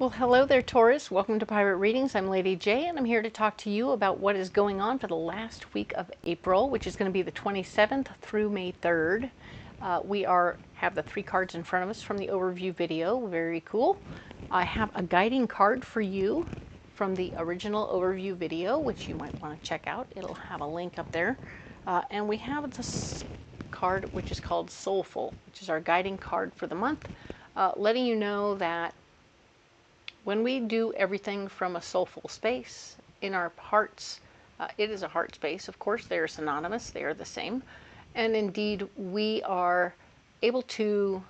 Well, hello there, Taurus. Welcome to Pirate Readings. I'm Lady J, and I'm here to talk to you about what is going on for the last week of April, which is going to be the 27th through May 3rd. We have the 3 cards in front of us from the overview video. Very cool. I have a guiding card for you from the original overview video, which you might want to check out. It'll have a link up there. And we have this card, which is called Soulful, which is our guiding card for the month, letting you know that when we do everything from a soulful space in our hearts, it is a heart space, of course, they are synonymous, they are the same. And indeed, we are able to,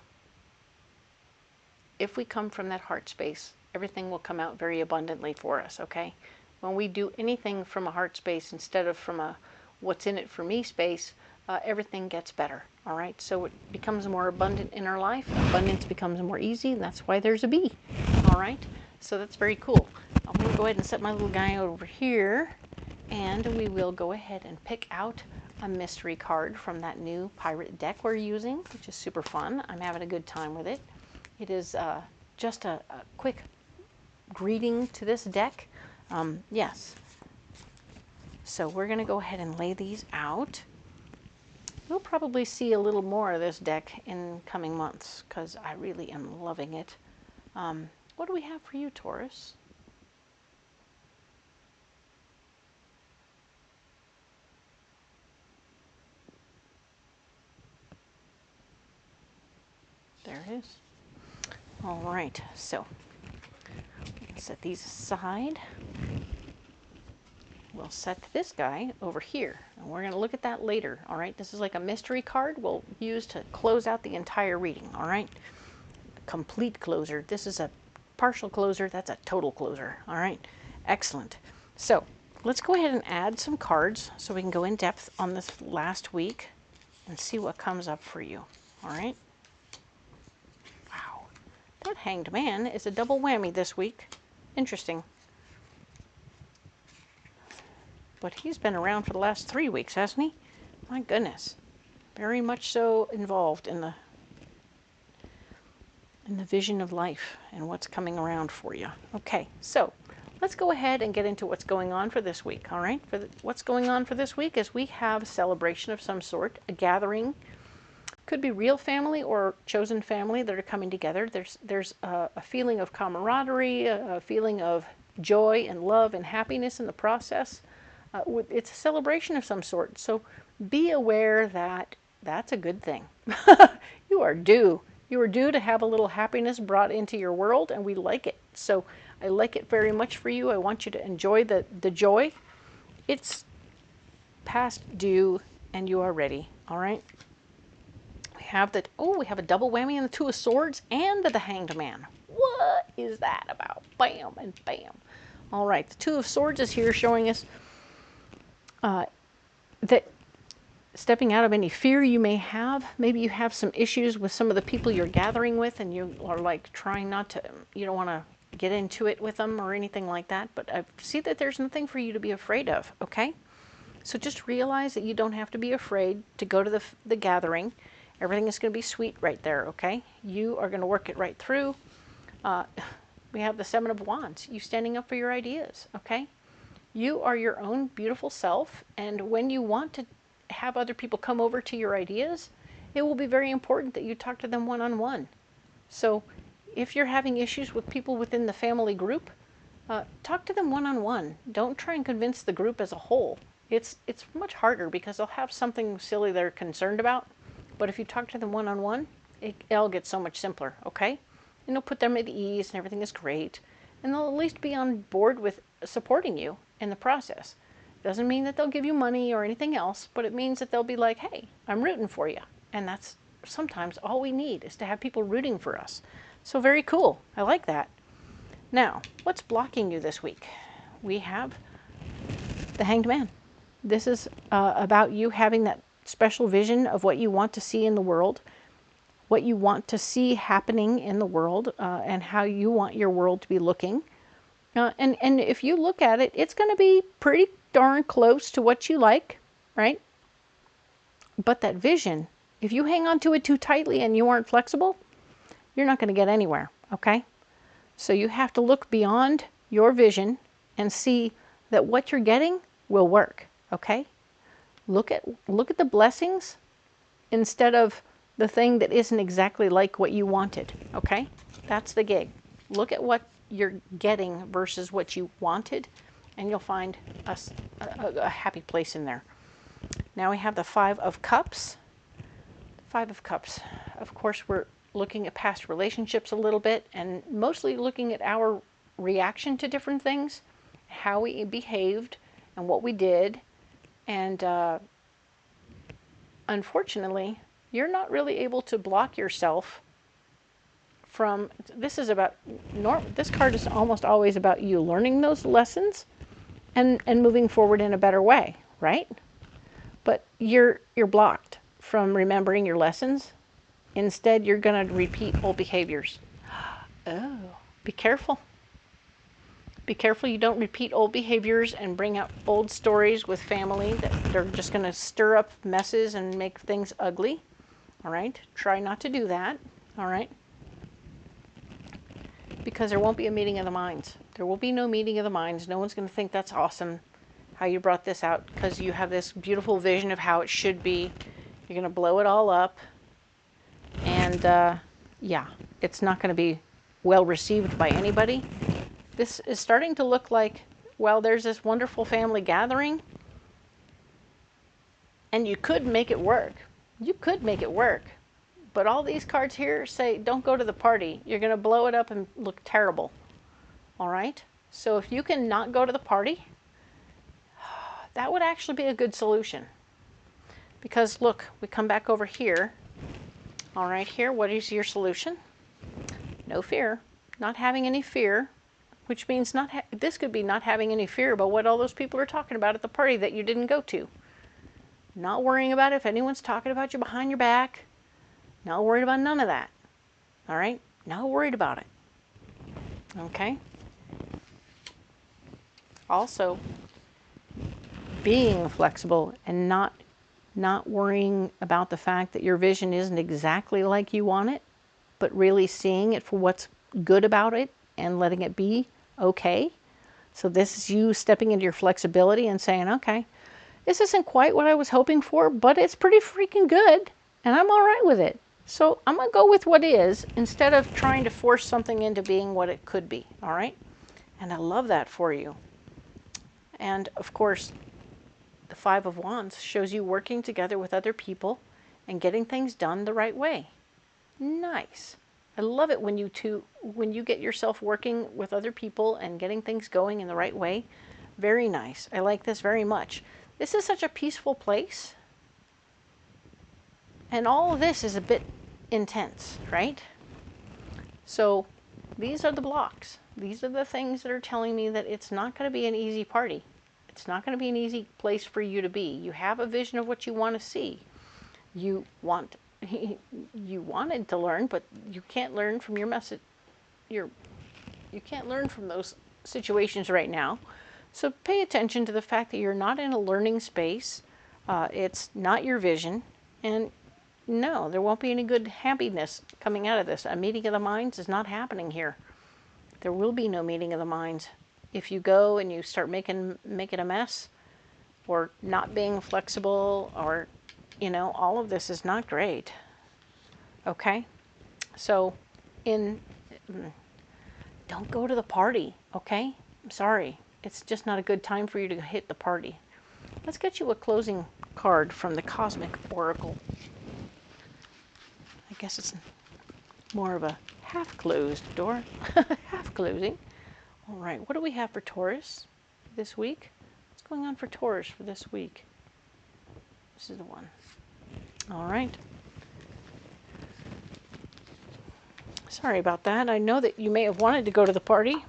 if we come from that heart space, everything will come out very abundantly for us, okay? When we do anything from a heart space instead of from a what's in it for me space, everything gets better, all right? So it becomes more abundant in our life. Abundance becomes more easy, and that's why there's a B, all right? So that's very cool. I'm going to go ahead and set my little guy over here, and we will go ahead and pick out a mystery card from that new pirate deck we're using, which is super fun. I'm having a good time with it. It is just a quick greeting to this deck. Yes. So we're going to go ahead and lay these out. We'll probably see a little more of this deck in coming months because I really am loving it. What do we have for you, Taurus? There it is. All right, so let's set these aside. We'll set this guy over here, and we're going to look at that later, all right? This is like a mystery card we'll use to close out the entire reading, all right? A complete closer. This is a partial closer, that's a total closer, all right? Excellent. So let's go ahead and add some cards so we can go in depth on this last week and see what comes up for you, all right? Wow, that Hanged Man is a double whammy this week. Interesting. But he's been around for the last 3 weeks, hasn't he? My goodness. Very much so involved in the vision of life and what's coming around for you. Okay, so let's go ahead and get into what's going on for this week, all right? What's going on for this week is we have a celebration of some sort, a gathering. Could be real family or chosen family that are coming together. There's a feeling of camaraderie, a feeling of joy and love and happiness in the process. It's a celebration of some sort, so be aware that that's a good thing. You are due. You are due to have a little happiness brought into your world, and we like it. So I like it very much for you. I want you to enjoy the joy. It's past due, and you are ready, all right? We have that. Oh, we have a double whammy in the Two of Swords and the Hanged Man. What is that about? Bam and bam. All right, the Two of Swords is here showing us that stepping out of any fear you may have. Maybe you have some issues with some of the people you're gathering with, and you are like trying not to, you don't want to get into it with them or anything like that. But I see that there's nothing for you to be afraid of, okay? So just realize that you don't have to be afraid to go to the gathering. Everything is going to be sweet right there, okay? You are going to work it right through. We have the Seven of Wands, you standing up for your ideas, okay? You are your own beautiful self, and when you want to have other people come over to your ideas, it will be very important that you talk to them one-on-one. So if you're having issues with people within the family group, talk to them one-on-one. Don't try and convince the group as a whole. It's much harder because they'll have something silly they're concerned about, but if you talk to them one-on-one, it all gets so much simpler, okay? And it'll put them at ease and everything is great, and they'll at least be on board with supporting you in the process. Doesn't mean that they'll give you money or anything else, but it means that they'll be like, hey, I'm rooting for you. And that's sometimes all we need, is to have people rooting for us. So very cool. I like that. Now, what's blocking you this week? We have the Hanged Man. This is about you having that special vision of what you want to see in the world, what you want to see happening in the world, and how you want your world to be looking. And if you look at it, it's going to be pretty darn close to what you like, right? But that vision, if you hang on to it too tightly and you aren't flexible, you're not going to get anywhere, okay? So you have to look beyond your vision and see that what you're getting will work, okay? Look at the blessings instead of the thing that isn't exactly like what you wanted, okay? That's the gig. Look at what you're getting versus what you wanted, and you'll find a happy place in there. Now we have the Five of Cups. Five of Cups. Of course, we're looking at past relationships a little bit, and mostly looking at our reaction to different things, how we behaved and what we did. And unfortunately, you're not really able to block yourself from, this is about, this card is almost always about you learning those lessons and moving forward in a better way, right? But you're blocked from remembering your lessons. Instead, you're going to repeat old behaviors. Oh, be careful. Be careful you don't repeat old behaviors and bring up old stories with family that they're just going to stir up messes and make things ugly. All right? Try not to do that. All right? Because there won't be a meeting of the minds. There will be no meeting of the minds. No one's going to think that's awesome how you brought this out, because you have this beautiful vision of how it should be. You're going to blow it all up. And yeah, it's not going to be well received by anybody. This is starting to look like, well, there's this wonderful family gathering, and you could make it work. You could make it work. But all these cards here say, don't go to the party. You're going to blow it up and look terrible. All right? So if you can not go to the party, that would actually be a good solution. Because look, we come back over here. All right, here, what is your solution? No fear. Not having any fear, which means this could be not having any fear about what all those people are talking about at the party that you didn't go to. Not worrying about if anyone's talking about you behind your back. Not worried about none of that. All right? Not worried about it. Okay? Also, being flexible and not worrying about the fact that your vision isn't exactly like you want it, but really seeing it for what's good about it and letting it be okay. So this is you stepping into your flexibility and saying, okay, this isn't quite what I was hoping for, but it's pretty freaking good, and I'm all right with it. So I'm going to go with what is instead of trying to force something into being what it could be, all right? And I love that for you. And of course, the Five of Wands shows you working together with other people and getting things done the right way. Nice. I love it when you get yourself working with other people and getting things going in the right way. Very nice. I like this very much. This is such a peaceful place. And all of this is a bit intense, right? So these are the blocks. These are the things that are telling me that it's not going to be an easy party. It's not going to be an easy place for you to be. You have a vision of what you want to see. You wanted to learn, but you can't learn from your message. You can't learn from those situations right now. So pay attention to the fact that you're not in a learning space. It's not your vision. And no, there won't be any good happiness coming out of this. A meeting of the minds is not happening here. There will be no meeting of the minds. If you go and you start making a mess, or not being flexible, or, you know, all of this is not great. Okay? So, don't go to the party, okay? I'm sorry. It's just not a good time for you to hit the party. Let's get you a closing card from the Cosmic Oracle. I guess it's more of a half-closed door. Half closing. All right, what do we have for Taurus this week? What's going on for Taurus for this week? This is the one. All right. Sorry about that. I know that you may have wanted to go to the party.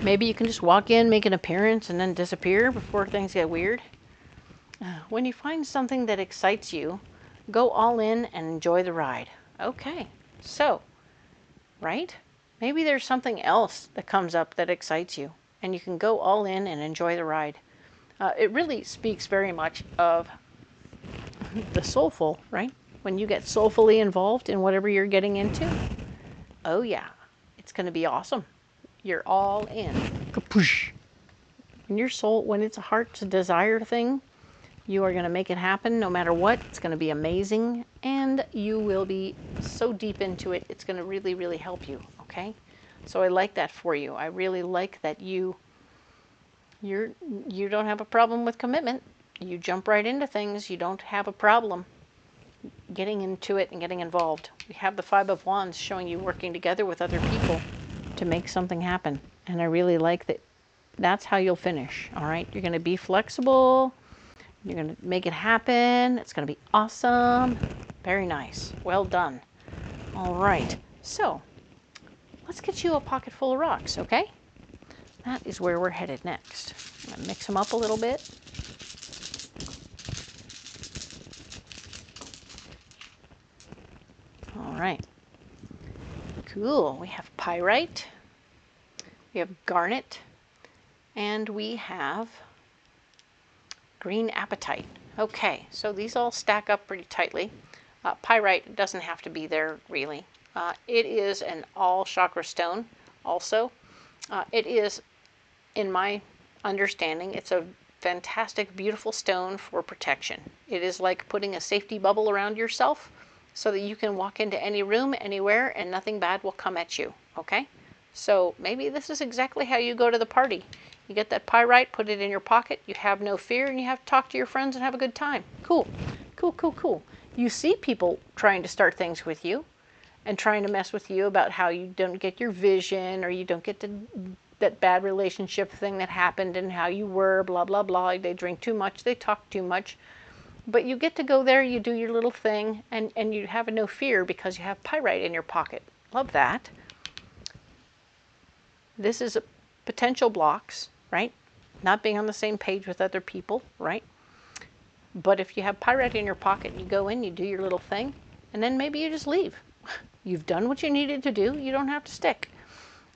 Maybe you can just walk in, make an appearance, and then disappear before things get weird. When you find something that excites you, go all in and enjoy the ride. Okay, so, right? Maybe there's something else that comes up that excites you, and you can go all in and enjoy the ride. It really speaks very much of the soulful, right? When you get soulfully involved in whatever you're getting into. Oh yeah, It's going to be awesome. You're all in. Kapoosh. When your soul, when it's a heart's desire thing, you are going to make it happen no matter what. It's going to be amazing, and you will be so deep into it. It's going to really, really help you, okay? So I like that for you. I really like that you don't have a problem with commitment. You jump right into things. You don't have a problem getting into it and getting involved. We have the Five of Wands showing you working together with other people to make something happen. And I really like that. That's how you'll finish, all right? You're going to be flexible. You're going to make it happen. It's going to be awesome. Very nice. Well done. All right. So let's get you a pocket full of rocks, okay? That is where we're headed next. I'm going to mix them up a little bit. All right. Cool. We have pyrite. We have garnet. And we have green apatite. Okay, so these all stack up pretty tightly. Pyrite doesn't have to be there, really. It is an all chakra stone also. It is, in my understanding, it's a fantastic, beautiful stone for protection. It is like putting a safety bubble around yourself so that you can walk into any room, anywhere, and nothing bad will come at you, okay? So maybe this is exactly how you go to the party. You get that pyrite, put it in your pocket, you have no fear, and you have to talk to your friends and have a good time. Cool, cool, cool, cool. You see people trying to start things with you and trying to mess with you about how you don't get your vision or you don't get that bad relationship thing that happened and how you were, blah, blah, blah. They drink too much, they talk too much. But you get to go there, you do your little thing, and you have no fear because you have pyrite in your pocket. Love that. This is potential blocks, right? Not being on the same page with other people, right? But if you have pyrite in your pocket, you go in, you do your little thing, and then maybe you just leave. You've done what you needed to do. You don't have to stick,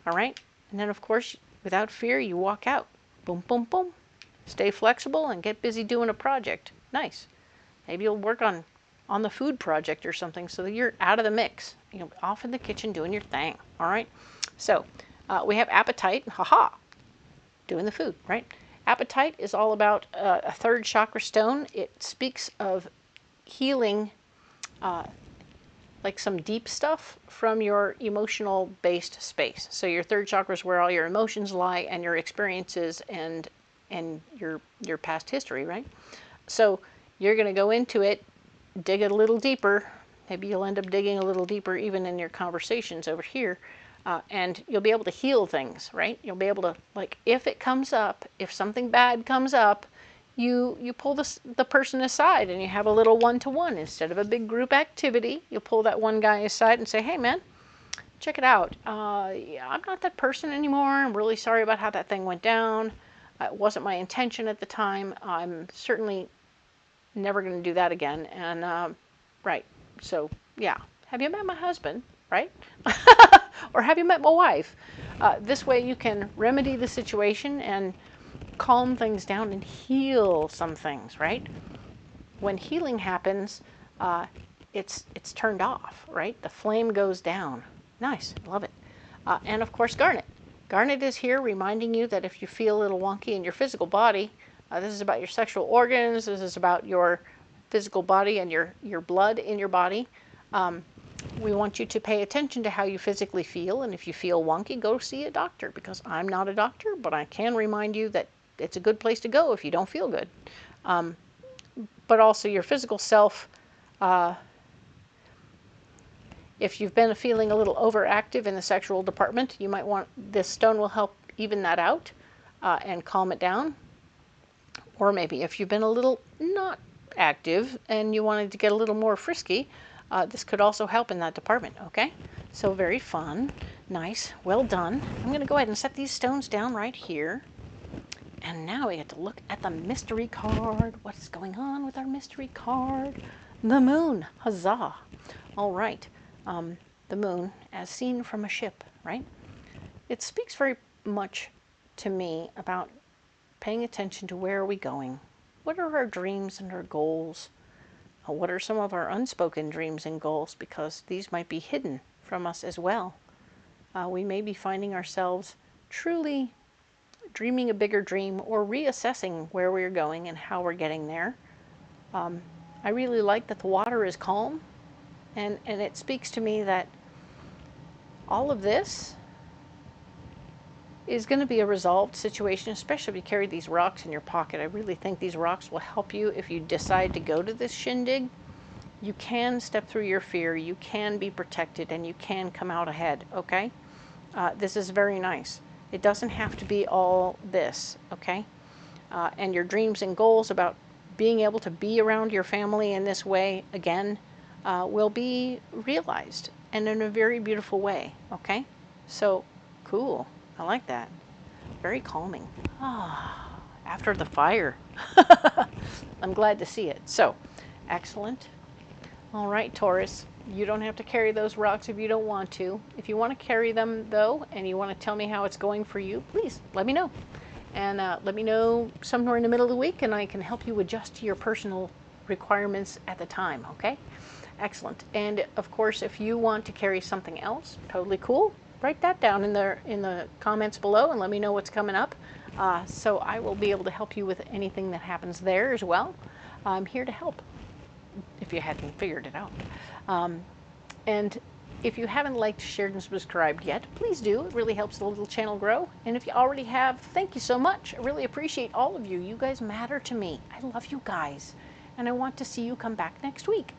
all right? And then, of course, without fear, you walk out. Boom, boom, boom. Stay flexible and get busy doing a project. Nice. Maybe you'll work on the food project or something so that you're out of the mix. You know, off in the kitchen doing your thing, all right? So we have apatite, haha, doing the food, right? Apatite is all about a third chakra stone. It speaks of healing, like some deep stuff from your emotional based space. So your third chakra is where all your emotions lie and your experiences and your past history, right? So you're going to go into it, dig it a little deeper. Maybe you'll end up digging a little deeper even in your conversations over here. And you'll be able to heal things, right? You'll be able to, like, if it comes up, if something bad comes up, you pull the person aside and you have a little one-to-one. Instead of a big group activity, you'll pull that one guy aside and say, hey, man, check it out. Yeah, I'm not that person anymore. I'm really sorry about how that thing went down. It wasn't my intention at the time. I'm certainly never going to do that again. And, right, so, yeah. Have you met my husband, right? Or have you met my wife? This way you can remedy the situation and calm things down and heal some things, right? When healing happens, it's turned off, right? The flame goes down. Nice, love it. And of course, garnet. Garnet is here reminding you that if you feel a little wonky in your physical body, this is about your sexual organs, this is about your physical body and your blood in your body. We want you to pay attention to how you physically feel, and if you feel wonky, go see a doctor, because I'm not a doctor, but I can remind you that it's a good place to go if you don't feel good. But also your physical self, if you've been feeling a little overactive in the sexual department, you might want, this stone will help even that out and calm it down. Or maybe if you've been a little not active and you wanted to get a little more frisky, this could also help in that department, okay? So very fun, nice, well done. I'm going to go ahead and set these stones down right here. And now we get to look at the mystery card. What's going on with our mystery card? The moon, huzzah. All right, the moon as seen from a ship, right? It speaks very much to me about paying attention to where are we going? What are our dreams and our goals? What are some of our unspoken dreams and goals? Because these might be hidden from us as well. We may be finding ourselves truly dreaming a bigger dream or reassessing where we're going and how we're getting there. I really like that the water is calm, and it speaks to me that all of this is going to be a resolved situation, especially if you carry these rocks in your pocket. I really think these rocks will help you if you decide to go to this shindig. You can step through your fear, you can be protected, and you can come out ahead, okay? This is very nice. It doesn't have to be all this, okay? And your dreams and goals about being able to be around your family in this way again will be realized, and in a very beautiful way, okay? So, cool. I like that. Very calming. Ah, after the fire. I'm glad to see it. So, excellent. All right, Taurus, you don't have to carry those rocks if you don't want to. If you want to carry them, though, and you want to tell me how it's going for you, please let me know. And let me know somewhere in the middle of the week, and I can help you adjust to your personal requirements at the time, okay? Excellent. And, of course, if you want to carry something else, totally cool. Write that down in the comments below and let me know what's coming up. So I will be able to help you with anything that happens there as well. I'm here to help, if you hadn't figured it out. And if you haven't liked, shared, and subscribed yet, please do. It really helps the little channel grow. And if you already have, thank you so much. I really appreciate all of you. You guys matter to me. I love you guys. And I want to see you come back next week.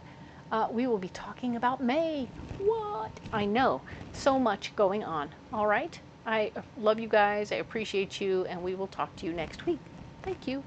We will be talking about May. What? I know. So much going on. All right? I love you guys. I appreciate you. And we will talk to you next week. Thank you.